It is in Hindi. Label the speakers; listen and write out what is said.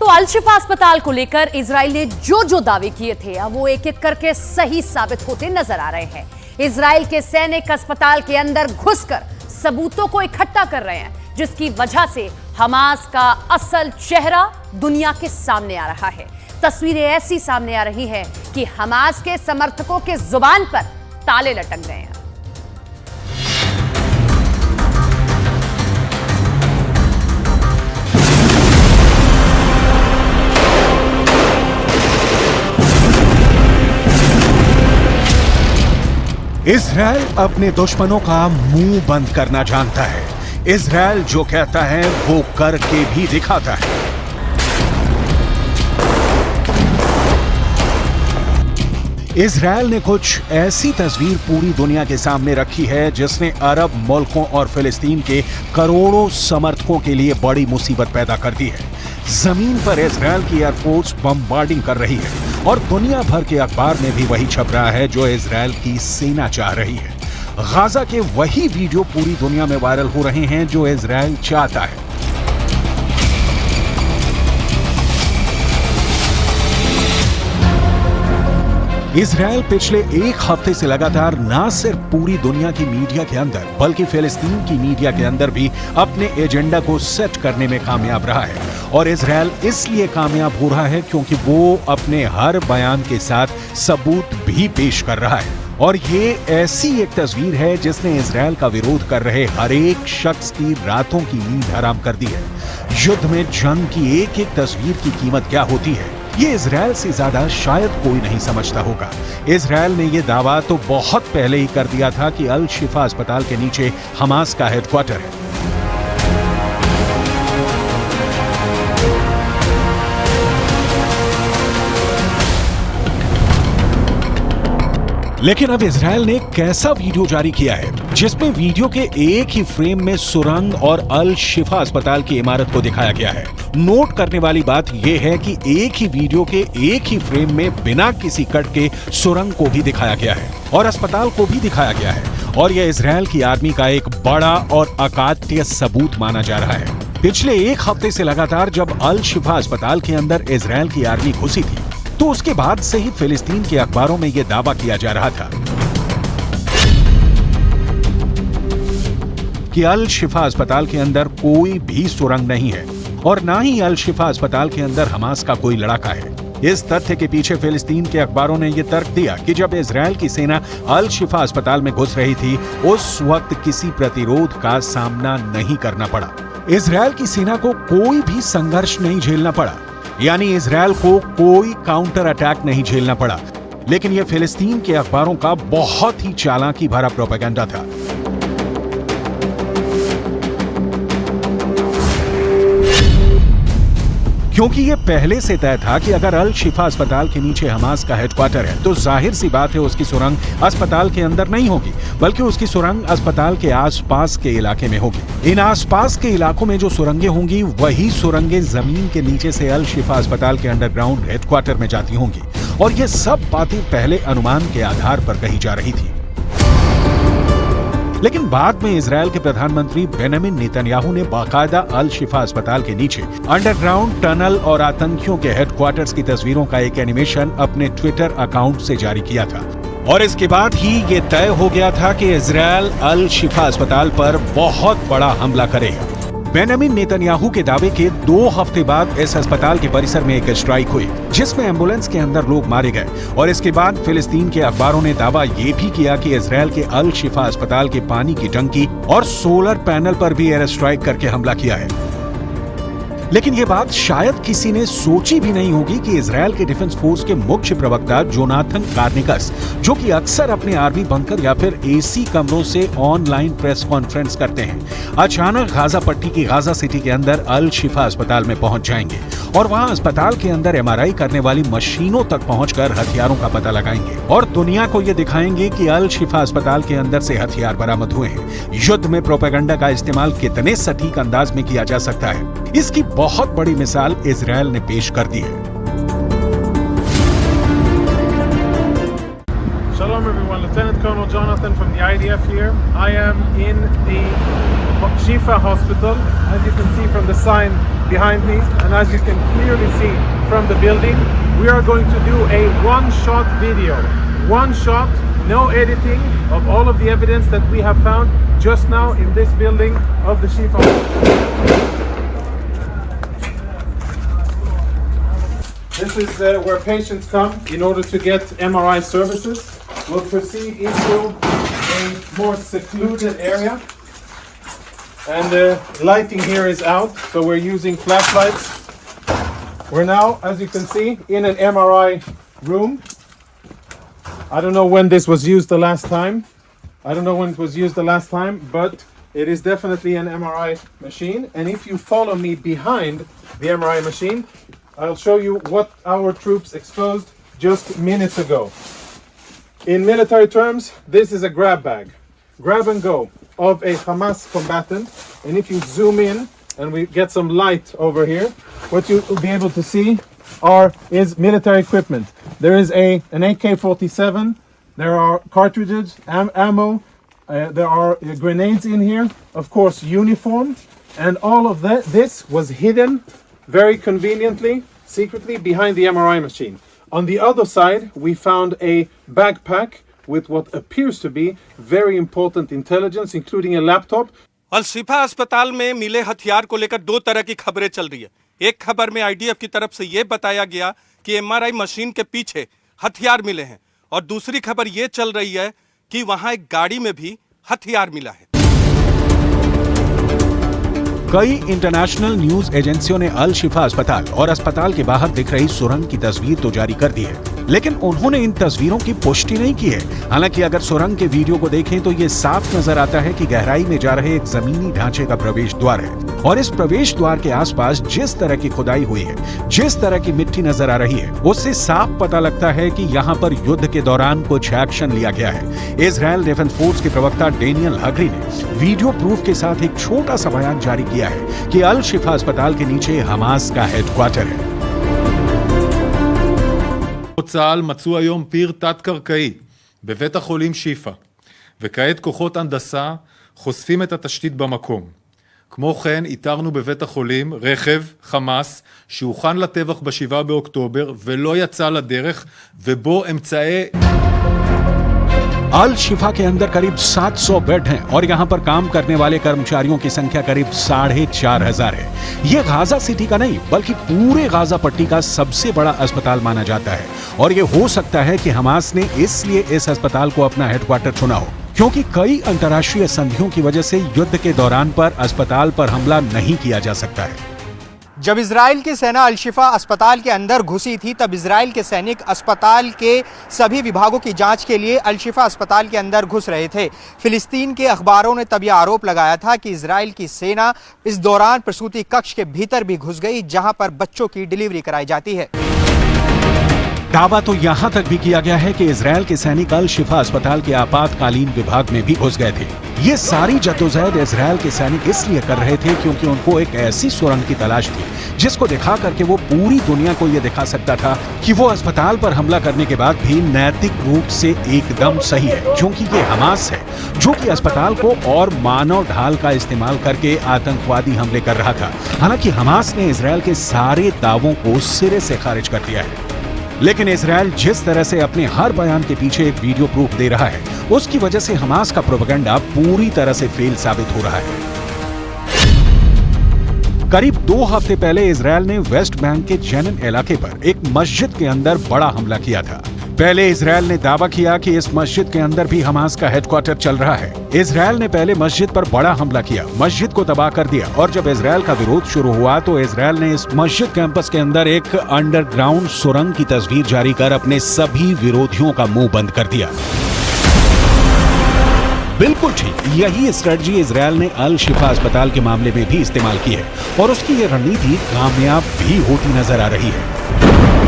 Speaker 1: तो अल शिफा अस्पताल को लेकर इजराइल ने जो दावे किए थे अब वो एक एक करके सही साबित होते नजर आ रहे हैं। इजराइल के सैनिक अस्पताल के अंदर घुसकर सबूतों को इकट्ठा कर रहे हैं, जिसकी वजह से हमास का असल चेहरा दुनिया के सामने आ रहा है। तस्वीरें ऐसी सामने आ रही हैं कि हमास के समर्थकों के जुबान पर ताले लटक गए हैं।
Speaker 2: इजराइल अपने दुश्मनों का मुंह बंद करना जानता है। इजराइल जो कहता है वो करके भी दिखाता है। इजराइल ने कुछ ऐसी तस्वीर पूरी दुनिया के सामने रखी है जिसने अरब मुल्कों और फिलिस्तीन के करोड़ों समर्थकों के लिए बड़ी मुसीबत पैदा कर दी है। जमीन पर इजराइल की एयरफोर्स बमबार्डिंग कर रही है और दुनिया भर के अखबार में भी वही छप रहा है जो इजराइल की सेना चाह रही है। गाजा के वही वीडियो पूरी दुनिया में वायरल हो रहे हैं जो इजराइल चाहता है। इजराइल पिछले एक हफ्ते से लगातार ना सिर्फ पूरी दुनिया की मीडिया के अंदर बल्कि फिलिस्तीन की मीडिया के अंदर भी अपने एजेंडा को सेट करने में कामयाब रहा है। और इजराइल इसलिए कामयाब हो रहा है क्योंकि वो अपने हर बयान के साथ सबूत भी पेश कर रहा है। और ये ऐसी एक तस्वीर है जिसने इजराइल का विरोध कर रहे हर एक शख्स की रातों की नींद हराम कर दी है। युद्ध में जंग की एक एक तस्वीर की कीमत क्या होती है, ये इजराइल से ज्यादा शायद कोई नहीं समझता होगा। इजराइल ने यह दावा तो बहुत पहले ही कर दिया था कि अल शिफा अस्पताल के नीचे हमास का हेडक्वार्टर है। लेकिन अब इजराइल ने कैसा वीडियो जारी किया है जिसमें वीडियो के एक ही फ्रेम में सुरंग और अल शिफा अस्पताल की इमारत को दिखाया गया है। नोट करने वाली बात यह है कि एक ही वीडियो के एक ही फ्रेम में बिना किसी कट के सुरंग को भी दिखाया गया है और अस्पताल को भी दिखाया गया है। और यह इजराइल की आर्मी का एक बड़ा और अकाट्य सबूत माना जा रहा है। पिछले एक हफ्ते से लगातार जब अल शिफा अस्पताल के अंदर इजराइल की आर्मी घुसी थी तो उसके बाद से ही फिलिस्तीन के अखबारों में यह दावा किया जा रहा था कि अल शिफा अस्पताल के अंदर कोई भी सुरंग नहीं है और ना ही अल शिफा अस्पताल के अंदर हमास का कोई लड़ाका है। इस तथ्य के पीछे फिलिस्तीन के अखबारों ने यह तर्क दिया कि जब इजराइल की सेना अल शिफा अस्पताल में घुस रही थी उस वक्त किसी प्रतिरोध का सामना नहीं करना पड़ा। इजराइल की सेना को कोई भी संघर्ष नहीं झेलना पड़ा, यानी इजराइल को कोई काउंटर अटैक नहीं झेलना पड़ा। लेकिन यह फिलिस्तीन के अखबारों का बहुत ही चालाकी भरा प्रोपेगेंडा था। क्योंकि यह पहले से तय था कि अगर अल शिफा अस्पताल के नीचे हमास का हेडक्वार्टर है तो जाहिर सी बात है उसकी सुरंग अस्पताल के अंदर नहीं होगी बल्कि उसकी सुरंग अस्पताल के आसपास के इलाके में होगी। इन आसपास के इलाकों में जो सुरंगें होंगी वही सुरंगें जमीन के नीचे से अल शिफा अस्पताल के अंडरग्राउंड हेडक्वार्टर में जाती होंगी। और ये सब बातें पहले अनुमान के आधार पर कही जा रही थी। लेकिन बाद में इजराइल के प्रधानमंत्री बेंजामिन नेतन्याहू ने बाकायदा अल शिफा अस्पताल के नीचे अंडरग्राउंड टनल और आतंकियों के हेडक्वार्टर्स की तस्वीरों का एक एनिमेशन अपने ट्विटर अकाउंट से जारी किया था। और इसके बाद ही ये तय हो गया था कि इजराइल अल शिफा अस्पताल पर बहुत बड़ा हमला करेगा। बेंजामिन नेतन्याहू के दावे के 2 हफ्ते बाद इस अस्पताल के परिसर में एक स्ट्राइक हुई जिसमें एम्बुलेंस के अंदर लोग मारे गए। और इसके बाद फिलिस्तीन के अखबारों ने दावा ये भी किया कि इजराइल के अल शिफा अस्पताल के पानी की टंकी और सोलर पैनल पर भी एयर स्ट्राइक करके हमला किया है। लेकिन यह बात शायद किसी ने सोची भी नहीं होगी कि इजराइल के डिफेंस फोर्स के मुख्य प्रवक्ता जोनाथन कार्निकस, जो कि अक्सर अपने आर्मी बंकर या फिर एसी कमरों से ऑनलाइन प्रेस कॉन्फ्रेंस करते हैं, अचानक गाजा पट्टी की गाजा सिटी के अंदर अल शिफा अस्पताल में पहुंच जाएंगे और वहां अस्पताल के अंदर एमआरआई करने वाली मशीनों तक पहुंचकर हथियारों का पता लगाएंगे और दुनिया को यह दिखाएंगे कि अल शिफा अस्पताल के अंदर से हथियार बरामद हुए हैं। युद्ध में प्रोपेगेंडा का इस्तेमाल कितने सटीक अंदाज में किया जा सकता है, इसकी बहुत बड़ी मिसाल इजराइल ने पेश कर दी है।
Speaker 3: Shalom everyone, Lieutenant Colonel Jonathan from the IDF here. I am in the Shifa Hospital. As you can see from the sign behind me, and as you can clearly see from the building, we are going to do a one-shot video. One shot, no editing, of all of the evidence that we have found just now in this building of the Shifa. This is where patients come in order to get MRI services. We'll proceed into a more secluded area. And the lighting here is out, so we're using flashlights. We're now, as you can see, in an MRI room. I don't know when this was used the last time. But it is definitely an MRI machine. And if you follow me behind the MRI machine, I'll show you what our troops exposed just minutes ago. In military terms, this is a grab bag. Grab and go of a Hamas combatant. And if you zoom in and we get some light over here, what you'll be able to see is military equipment. There is an AK-47, there are cartridges, ammo, there are grenades in here, of course uniform, and all of this was hidden very conveniently, secretly behind the MRI machine. On the other side, we found a backpack with what appears to be very important intelligence, including a laptop.
Speaker 4: अल शिफा अस्पताल में मिले हथियार को लेकर दो तरह की खबरें चल रही है। एक खबर में आईडीएफ की तरफ से यह बताया गया कि एमआरआई मशीन के पीछे हथियार मिले हैं, और दूसरी खबर यह चल रही है कि वहां एक गाड़ी में भी हथियार मिला है।
Speaker 2: कई इंटरनेशनल न्यूज एजेंसियों ने अल शिफा अस्पताल और अस्पताल के बाहर दिख रही सुरंग की तस्वीर तो जारी कर दी है, लेकिन उन्होंने इन तस्वीरों की पुष्टि नहीं की है। हालांकि अगर सुरंग के वीडियो को देखें तो ये साफ नजर आता है कि गहराई में जा रहे एक जमीनी ढांचे का प्रवेश द्वार है, और इस प्रवेश द्वार के आसपास जिस तरह की खुदाई हुई है, जिस तरह की मिट्टी नजर आ रही है, उससे साफ पता लगता है कि यहाँ पर युद्ध के दौरान कुछ एक्शन लिया गया है। इजरायल डिफेंस फोर्स के प्रवक्ता डेनियल हगरी ने वीडियो प्रूफ के साथ एक छोटा सा बयान जारी किया है कि अल शिफा अस्पताल के नीचे हमास का हेडक्वार्टर है।
Speaker 5: צה"ל מצאו היום פיר תת-קרקעי בבית החולים שיפה, וכעת כוחות הנדסה חושפים את התשתית במקום. כמו כן, איתרנו בבית החולים רכב חמאס שהוכן לטבח ב7 באוקטובר ולא יצא לדרך, ובו אמצעי...
Speaker 2: अल शिफा के अंदर करीब 700 बेड हैं और यहाँ पर काम करने वाले कर्मचारियों की संख्या करीब 4,500 है। ये गाजा सिटी का नहीं बल्कि पूरे गाजा पट्टी का सबसे बड़ा अस्पताल माना जाता है, और ये हो सकता है कि हमास ने इसलिए इस अस्पताल को अपना हेडक्वार्टर चुना हो क्योंकि कई अंतर्राष्ट्रीय संधियों की वजह से युद्ध के दौरान पर अस्पताल पर हमला नहीं किया जा सकता है।
Speaker 6: जब इजराइल की सेना अल शिफा अस्पताल के अंदर घुसी थी, तब इजराइल के सैनिक अस्पताल के सभी विभागों की जांच के लिए अल शिफा अस्पताल के अंदर घुस रहे थे। फिलिस्तीन के अखबारों ने तब यह आरोप लगाया था कि इजराइल की सेना इस दौरान प्रसूति कक्ष के भीतर भी घुस गई, जहां पर बच्चों की डिलीवरी कराई जाती है।
Speaker 2: दावा तो यहां तक भी किया गया है कि इजरायल के सैनिक अल शिफा अस्पताल के आपातकालीन विभाग में भी घुस गए थे। ये सारी जद्दोजहद इजरायल के सैनिक इसलिए कर रहे थे क्योंकि उनको एक ऐसी सुरंग की तलाश थी जिसको दिखा करके वो पूरी दुनिया को ये दिखा सकता था कि वो अस्पताल पर हमला करने के बाद भी नैतिक रूप से एकदम सही है, क्योंकि ये हमास है जो कि अस्पताल को और मानव ढाल का इस्तेमाल करके आतंकवादी हमले कर रहा था। हालांकि हमास ने इजरायल के सारे दावों को सिरे से खारिज कर दिया है, लेकिन इजरायल जिस तरह से अपने हर बयान के पीछे एक वीडियो प्रूफ दे रहा है, उसकी वजह से हमास का प्रोपेगेंडा पूरी तरह से फेल साबित हो रहा है। करीब 2 हफ्ते पहले इजरायल ने वेस्ट बैंक के जेनिन इलाके पर एक मस्जिद के अंदर बड़ा हमला किया था। पहले इजरायल ने दावा किया कि इस मस्जिद के अंदर भी हमास का हेडक्वार्टर चल रहा है। इजरायल ने पहले मस्जिद पर बड़ा हमला किया, मस्जिद को तबाह कर दिया, और जब इजरायल का विरोध शुरू हुआ तो इजरायल ने इस मस्जिद कैंपस के अंदर एक अंडरग्राउंड सुरंग की तस्वीर जारी कर अपने सभी विरोधियों का मुंह बंद कर दिया। बिल्कुल ठीक यही स्ट्रेटजी इजरायल ने अल शिफा अस्पताल के मामले में भी इस्तेमाल की है, और उसकी ये रणनीति कामयाब भी होती नजर आ रही है।